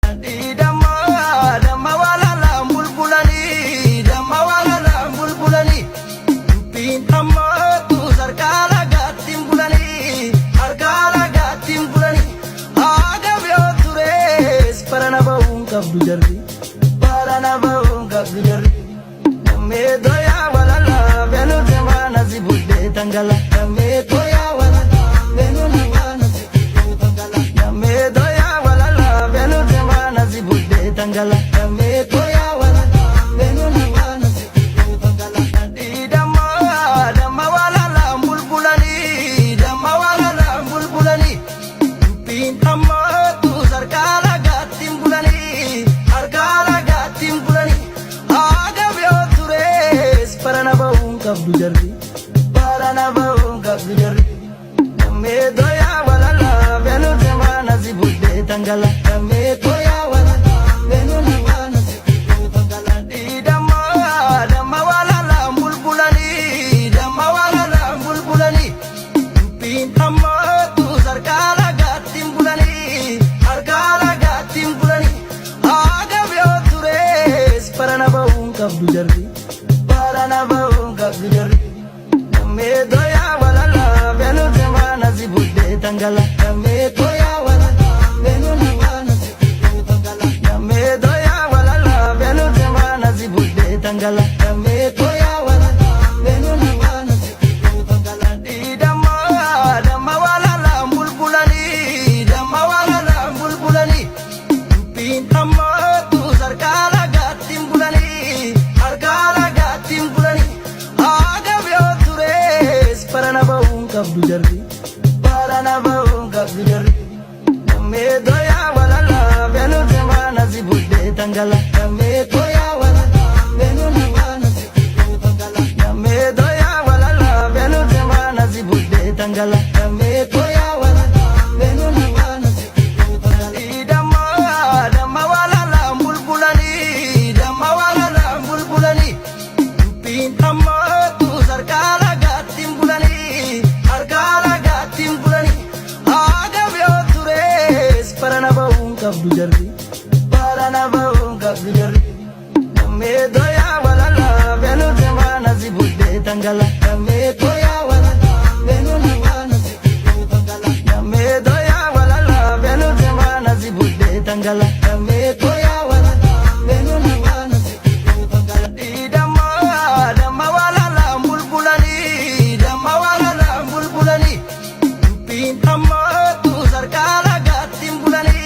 Damma damma walala bulbulani damma walala bulbulani pin amma tu sarkala gattim bulani arkala gattim bulani aga byo tures parana baun kabdu jarri me doya walala benu demana zibudde tangala me doya walala benu demana zibudde tangala me doya walala benu demana zibudde tangala me doya walala benu demana zibudde tangala damma damma walala bulbulani damma walala bulbulani pin amma tu sarkala gattim bulani arkala gattim bulani aga byo tures parana baun kabdu jarri me doya walala benu demana zibudde tangala me doya walala benu demana zibudde tangala damma damma walala bulbulani damma walala bulbulani pin amma tu sarkala gattim bulani arkala gattim bulani aga byo tures parana baun kabdu jarri me doya walala benu demana zibudde tangala me doya walala benu demana zibudde tangala me doya walala benu demana zibudde tangala me doya walala benu demana zibudde tangala damma damma walala bulbulani damma walala bulbulani pin amma tu sarkala gattim bulani arkala gattim bulani aga byo tures parana baun kabdu jarri me doya walala benu demana zibudde tangala me doya walala benu demana zibudde tangala me doya walala benu demana zibudde tangala me doya walala benu demana zibudde tangala damma damma walala bulbulani damma walala bulbulani pin amma tu sarkala gattim bulani arkala gattim bulani aga byo tures parana baun kabdu jarri me doya walala benu demana zibudde tangala me doya walala benu demana zibudde tangala me doya walala benu demana zibudde tangala me doya walala benu demana zibudde tangala damma damma walala bulbulani damma walala bulbulani pin amma tu sarkala gattim bulani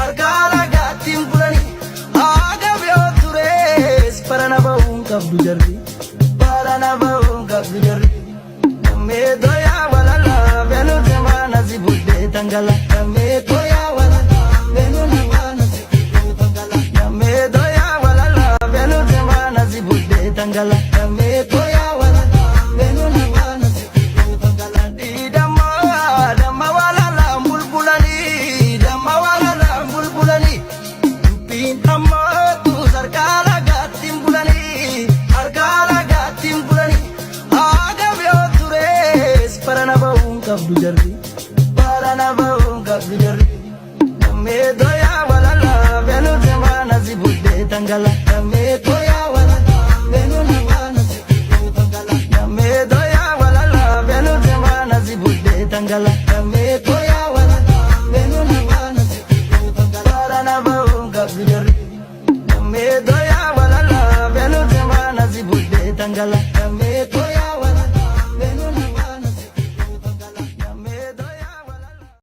arkala gattim bulani aga byo tures parana baun kabdu jarri me doya walala benu demana zibudde tangala me doya walala benu demana zibudde tangala me doya walala benu demana zibudde tangala me doya walala benu demana zibudde tangala damma damma walala bulbulani damma walala bulbulani pin amma tu sarkala gattim bulani arkala gattim bulani aga byo tures parana baun kabdu jarri me doya walala benu demana zibudde tangala me doya walala benu demana zibudde tangala me doya walala benu demana zibudde tangala me doya walala benu demana zibudde tangala me doya walala benu demana zibudde tangala me doya